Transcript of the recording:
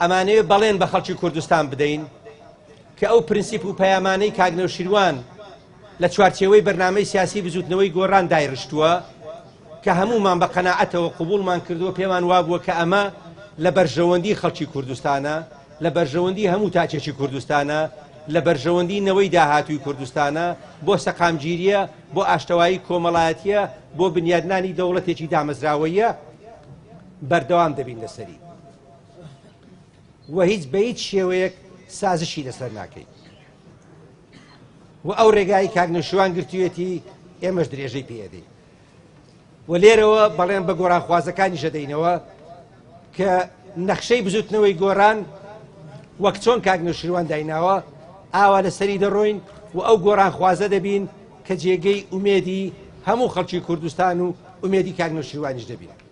ئەمانەوێت بەڵێن بە خەڵکی کوردستان بدەین کە ئەو پرینسیپ و پەیامانەی کاک نەوشیروان لە چوارچێوەی بەرنامەی سیاسی بزوتنەوەی گۆڕان دایڕشتووە کە هەمومان بە قەناعەتەوە قبوڵمان کردووە پێمان وابووە کە ئەمە لە بەرژەوەندی خەڵکی کوردستانە لە بەرژەوەندی هەموو تاچێکی کوردستانە لە بەرژەوەندی نەوەی داهاتووی کوردستانە بۆ سەقامگیریە بۆ ئاشتەوایی کۆمەڵایەتیە بۆ بنیادنانی دەوڵەتێکی دامەزراوەیە بەردەوام دەبین لەسەری و هیچ بە هیچ شێوەیەک سازشی لەسەر ناکەین و ئەو ڕێگای کاک نەوشیروان گرتوویەتی ئێمەش درێژەی پێدەین و لێرەوە بەڵێن بە گۆڕانخوازەکانی ژەدەینەوە کە نەخشەی بزوتنەوەی گۆڕان وەک چۆن کاک نەوشیروان دایناوە ئاوا لەسەری دەڕۆین و ئەو گۆڕانخوازە دەبین کە جێگەی ئومێدی هەموو خەڵکی کوردستان و ئومێدی کاک نەوشیروانیش دەبین.